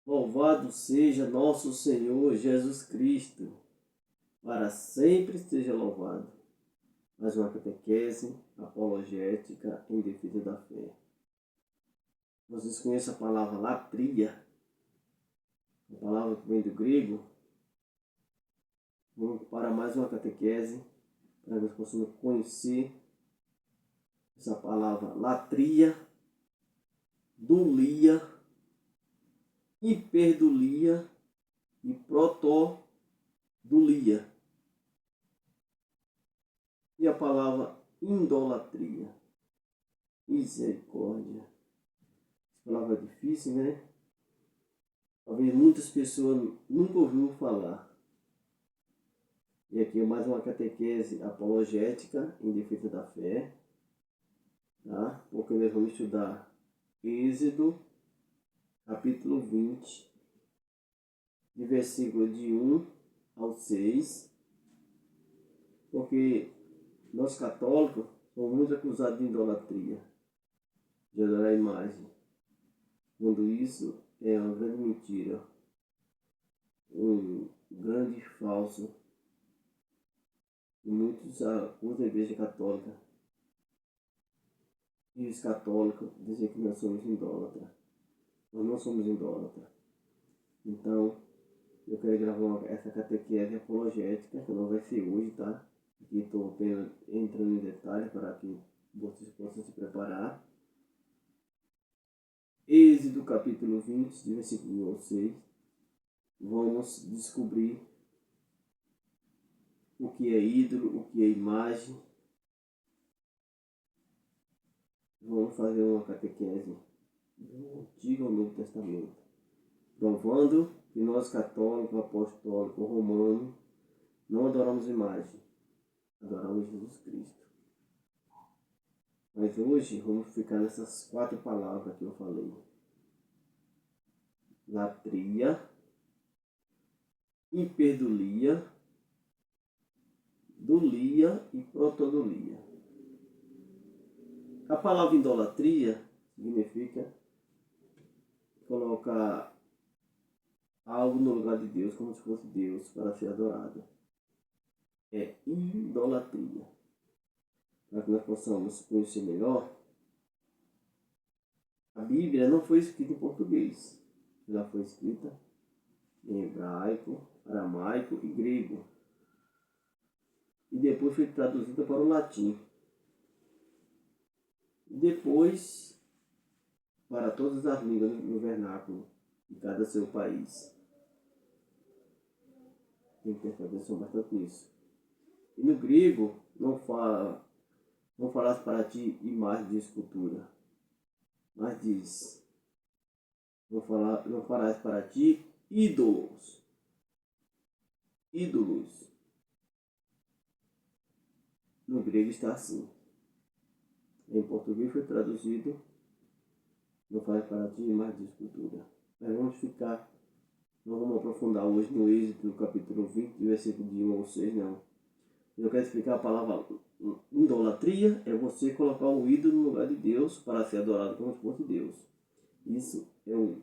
Louvado seja nosso Senhor Jesus Cristo, para sempre seja louvado. Mais uma catequese apologética em defesa da fé. Vocês conhecem a palavra latria? A palavra que vem do grego. Vamos para mais uma catequese, para que nós possamos conhecer essa palavra latria, dulia, hiperdulia e protodulia. E a palavra idolatria. Misericórdia. Essa palavra é difícil, né? Talvez muitas pessoas nunca ouviram falar. E aqui é mais uma catequese apologética em defesa da fé. Tá? Porque nós vamos estudar Êxodo, capítulo 20, de versículo de 1 ao 6. Porque nós católicos somos muito acusados de idolatria, de adorar a imagem. Quando isso é uma grande mentira, um grande falso. E muitos acusam a Igreja Católica. E os católicos dizem que nós somos idólatras. Nós não somos idólatras. Então, eu quero gravar essa catequese apologética, que não vai ser hoje, tá? Aqui estou apenas entrando em detalhes para que vocês possam se preparar. Êxodo capítulo 20, de versículo 1 ao 6. Vamos descobrir o que é ídolo, o que é imagem. Vamos fazer uma catequese do Antigo ao Novo Testamento, provando que nós católicos, apostólicos, romanos, não adoramos imagem, adoramos Jesus Cristo. Mas hoje vamos ficar nessas 4 palavras que eu falei: latria, hiperdulia, dulia e protodulia. A palavra idolatria significa colocar algo no lugar de Deus, como se fosse Deus, para ser adorado. É idolatria. Para que nós possamos conhecer melhor, a Bíblia não foi escrita em português. Ela foi escrita em hebraico, aramaico e grego. E depois foi traduzida para o latim. E depois para todas as línguas no vernáculo de cada seu país. Tem que prestar atenção bastante nisso. E no grego não falas para ti imagem de escultura, mas diz: não farás para ti ídolos. Ídolos. No grego está assim. Em português foi traduzido: não farás para ti imagem de escultura. Mas não vamos aprofundar hoje no Êxodo, capítulo 20, versículo de 1 ao 6, não. Eu quero explicar a palavra idolatria, é você colocar um ídolo no lugar de Deus para ser adorado como se fosse Deus. Isso é um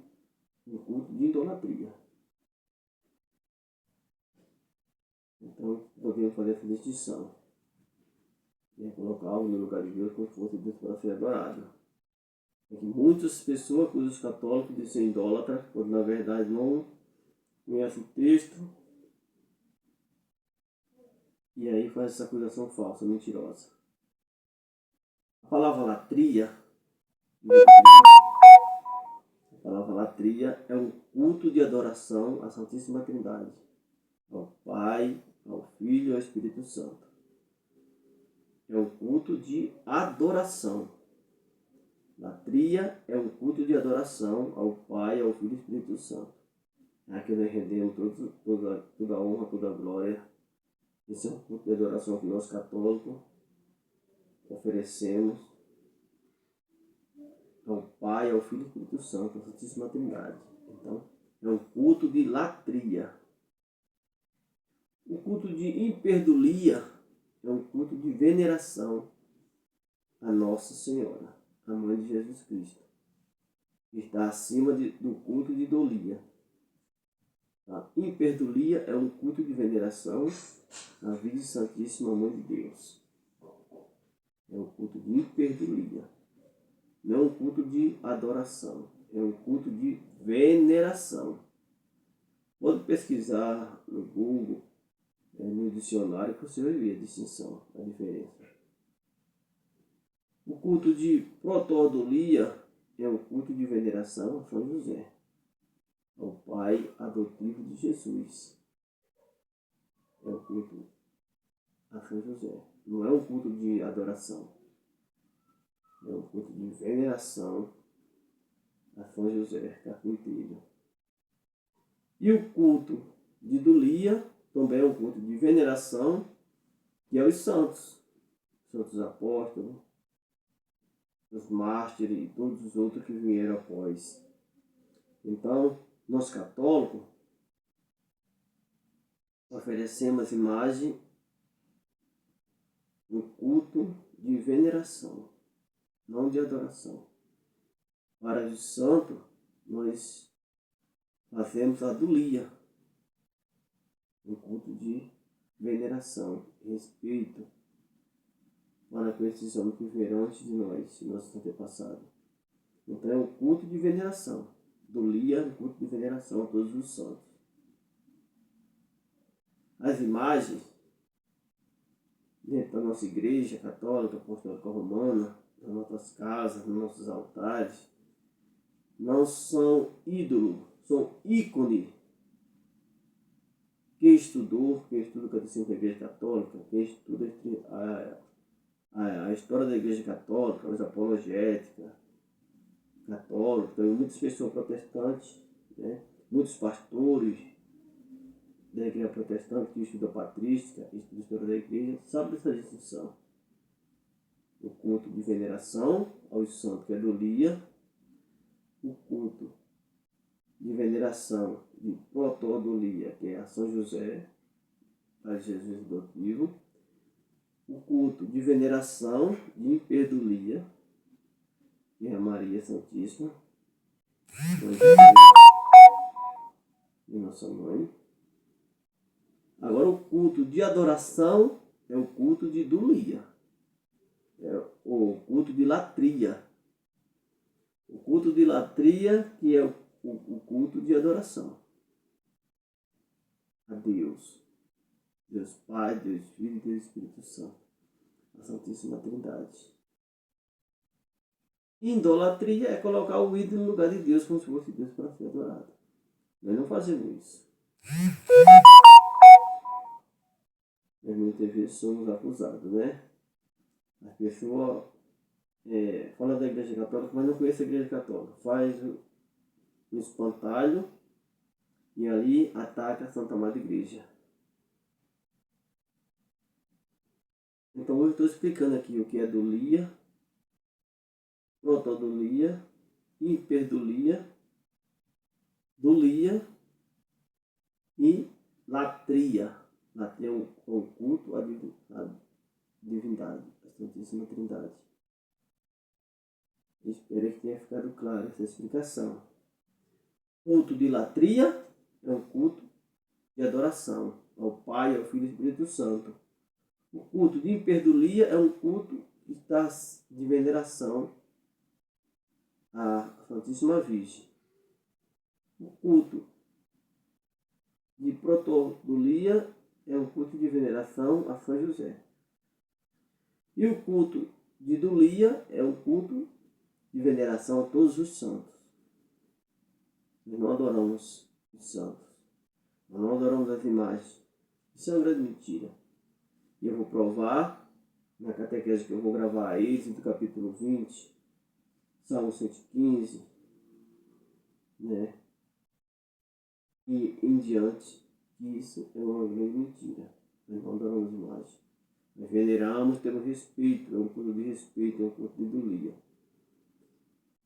culto de idolatria. Então, podemos fazer essa distinção. É colocar algo no lugar de Deus como se fosse Deus para ser adorado. É que muitas pessoas acusam os católicos de ser idólatras, quando na verdade não conhecem o texto. E aí faz essa acusação falsa, mentirosa. A palavra latria é um culto de adoração à Santíssima Trindade, ao Pai, ao Filho e ao Espírito Santo. É um culto de adoração. Latria é um culto de adoração ao Pai, ao Filho e ao Espírito Santo. É aqui nós rendemos toda a honra, toda a glória. Esse é um culto de adoração que nós católicos oferecemos ao Pai, ao Filho e ao Espírito Santo, a Santíssima Trindade. Então, é um culto de latria. O culto de hiperdulia é um culto de veneração a Nossa Senhora, a Mãe de Jesus Cristo. Está acima do culto de idolia. A hiperdulia é um culto de veneração à Virgem Santíssima Mãe de Deus. É um culto de hiperdulia. Não é um culto de adoração. É um culto de veneração. Pode pesquisar no Google, no dicionário, que você vai ver a distinção, a diferença. O culto de protodolia é um culto de veneração a São José, ao pai adotivo de Jesus. É um culto a São José. Não é um culto de adoração. É um culto de veneração a São José, carpinteiro. E o culto de Dulia também é um culto de veneração, que é os santos. Santos apóstolos, os mártires e todos os outros que vieram após. Então, nós católicos oferecemos imagem, um culto de veneração, não de adoração. Para os santos, nós fazemos a dulia, um culto de veneração, respeito para com esses homens que vieram antes de nós, nossos antepassados. Então é um culto de veneração. Dulia é um culto de veneração a todos os santos. As imagens dentro da nossa igreja católica, apostólica romana, nas nossas casas, nos nossos altares, não são ídolos, são ícones. Quem estuda o Catecismo da Igreja Católica, quem estuda a história da Igreja Católica, os apologética católica, tem muitas pessoas protestantes, né? Muitos pastores da Igreja Protestante que estudam patrística, estudam a história da Igreja, sabem dessa distinção. O culto de veneração aos santos, que é Dulia, o culto de veneração de protodolia, que é a São José, a Jesus adotivo, o culto de veneração de hiperdulia, que é a Maria Santíssima, de nossa mãe. Agora o culto de adoração é o culto de dulia, é o culto de latria. O culto de latria, que é o culto de adoração a Deus. Deus Pai, Deus Filho e Deus Espírito Santo. A Santíssima Trindade. Idolatria é colocar o ídolo no lugar de Deus como se fosse Deus para ser adorado. Nós não fazemos isso. Nós muitas vezes somos acusados, né? As pessoas falam da Igreja Católica, mas não conhecem a Igreja Católica. Faz um espantalho e ali ataca a Santa Madre Igreja. Então hoje eu estou explicando aqui o que é dulia, protodulia, hiperdulia, dulia e latria. Latria é um culto à divindade, à Santíssima Trindade. Espero que tenha ficado claro essa explicação. Culto de latria é um culto de adoração ao Pai, ao Filho e ao Espírito Santo. O culto de hiperdulia é um culto que está de veneração à Santíssima Virgem. O culto de protodulia é um culto de veneração a São José. E o culto de dulia é um culto de veneração a todos os santos. Nós não adoramos os santos. Nós não adoramos as imagens. Isso é uma grande mentira. E eu vou provar na catequese que eu vou gravar a Êxodo, capítulo 20, Salmo 115, né? E em diante, que isso é uma grande mentira. Nós não adoramos imagens. Nós veneramos, temos respeito, é um culto de respeito, é um culto de dulia.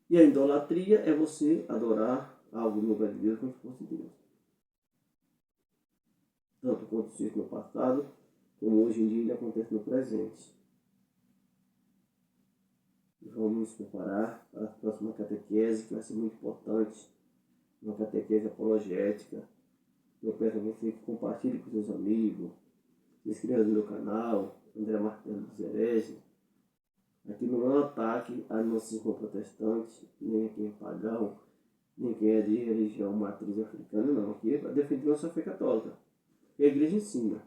E a idolatria é você adorar algo no lugar de Deus como se fosse Deus. Tanto aconteceu no passado, como hoje em dia ainda acontece no presente. E vamos nos preparar para a próxima catequese, que vai ser muito importante. Uma catequese apologética, Eu peço a você que compartilhe com seus amigos, se inscreva no meu canal, André Martelo dos Hereges. Aqui não é um ataque a nossos irmãos protestantes, nem a quem é pagão, nem quem é de religião matriz africana, não. Aqui é para defender nossa fé católica. A igreja ensina.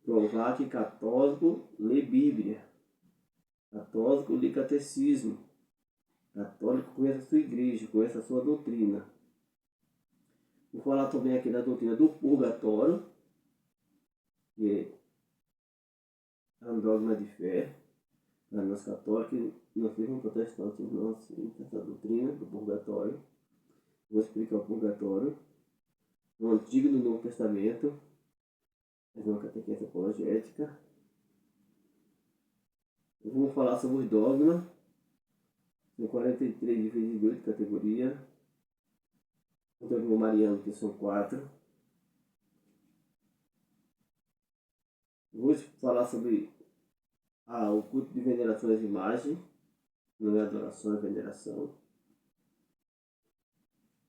Provar que católico lê Bíblia, católico lê catecismo, católico conhece a sua igreja, conhece a sua doutrina. Vou falar também aqui da doutrina do purgatório, que é um dogma de fé. Para nós católicos, nós temos protestantes, nós temos essa doutrina do purgatório. Vou explicar o purgatório no Antigo e no Novo Testamento, fazer uma catequese apologética. Eu vou falar sobre os dogmas, são 43 divididos de categoria. O dogma mariano, que são 4. Vou falar sobre o culto de veneração às imagens, não é adoração, é veneração.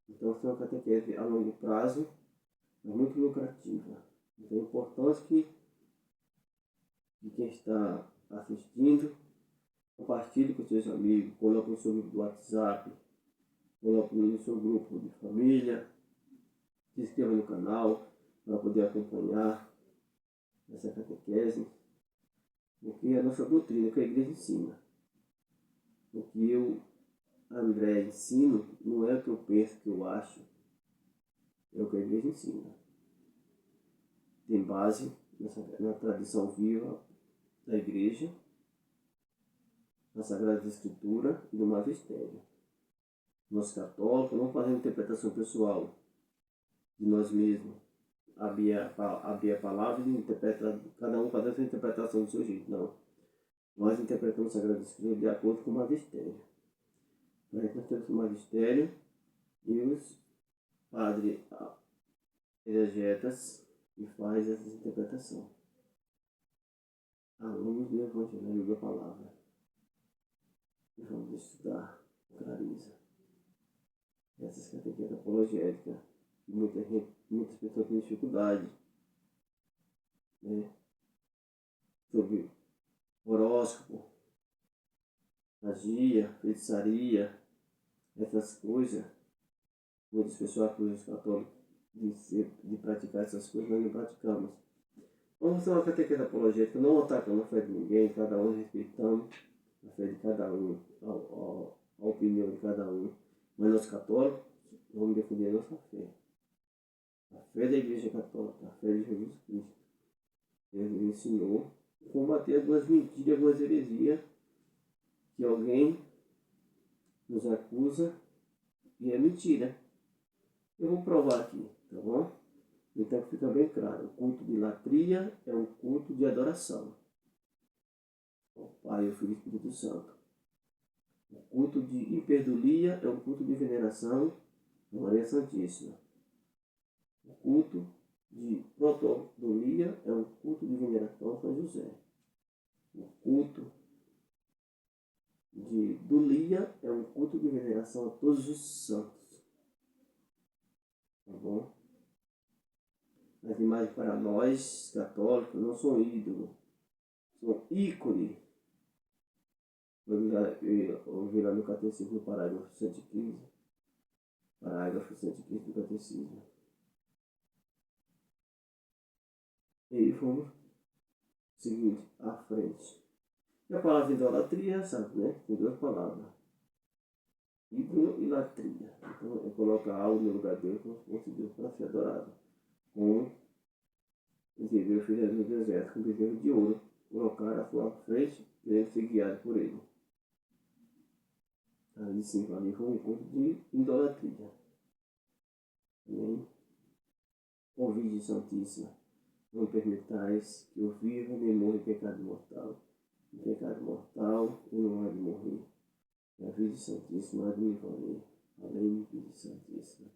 Então, é uma catequese a longo prazo, mas muito lucrativa. Então, é importante que quem está assistindo compartilhe com seus amigos, coloque no seu grupo do WhatsApp, coloque no seu grupo de família, se inscreva no canal para poder acompanhar essa catequese. O que é a nossa doutrina, o que a igreja ensina. O que eu, André, ensino não é o que eu penso, o que eu acho, é o que a igreja ensina. Tem base na tradição viva da igreja, na Sagrada Escritura e no magistério. Nós católicos não fazemos interpretação pessoal de nós mesmos. Abrir a palavra e interpretar, cada um faz a sua interpretação do seu jeito. Não. Nós interpretamos a Sagrada Escritura de acordo com o magistério. Nós temos o magistério e os padres exegetas que fazem essa interpretação. Alunos do Evangelho da Palavra. E vamos estudar clareza. Essas catequeses apologéticas. Muitas pessoas têm dificuldade, né? Sobre horóscopo, magia, feitiçaria, essas coisas. Muitas pessoas acusam os católicos de praticar essas coisas, nós não praticamos. Vamos fazer uma catequese apologética, não atacando a fé de ninguém, cada um respeitando a fé de cada um, a opinião de cada um. Mas nós católicos vamos defender a nossa fé. A fé da Igreja Católica, a fé de Jesus Cristo. Ele ensinou a combater algumas mentiras, algumas heresias que alguém nos acusa e é mentira. Eu vou provar aqui, tá bom? Então fica bem claro, o culto de latria é um culto de adoração ao Pai, ao Filho e ao Espírito Santo. O culto de hiperdulia é um culto de veneração à Maria Santíssima. O culto de protodolia é um culto de veneração a São José. O culto de dulia é um culto de veneração a todos os santos. Tá bom? As imagens para nós, católicos, não são ídolos, são ícones. Eu vi lá no Catecismo, no parágrafo 115. Parágrafo 115 do Catecismo. E aí vamos seguinte, à frente. E a palavra idolatria, sabe, né? Tem duas palavras. Ídolo e latria. Então, é colocar algo no lugar de Deus, como se fosse Deus para ser adorado. Como os hebreus fizeram no deserto com bezerro de ouro, colocar à sua frente, querendo ser guiado por ele. Ali sim, ali foi um encontro de idolatria. Amém? Ó Virgem Santíssima, não permitais que eu viva nem morra em pecado mortal. Em pecado mortal eu não há de morrer. E a Virgem Santíssima há de me valer. Além de Virgem Santíssima,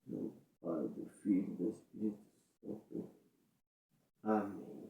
do Pai, do Filho e do Espírito Santo. Amém.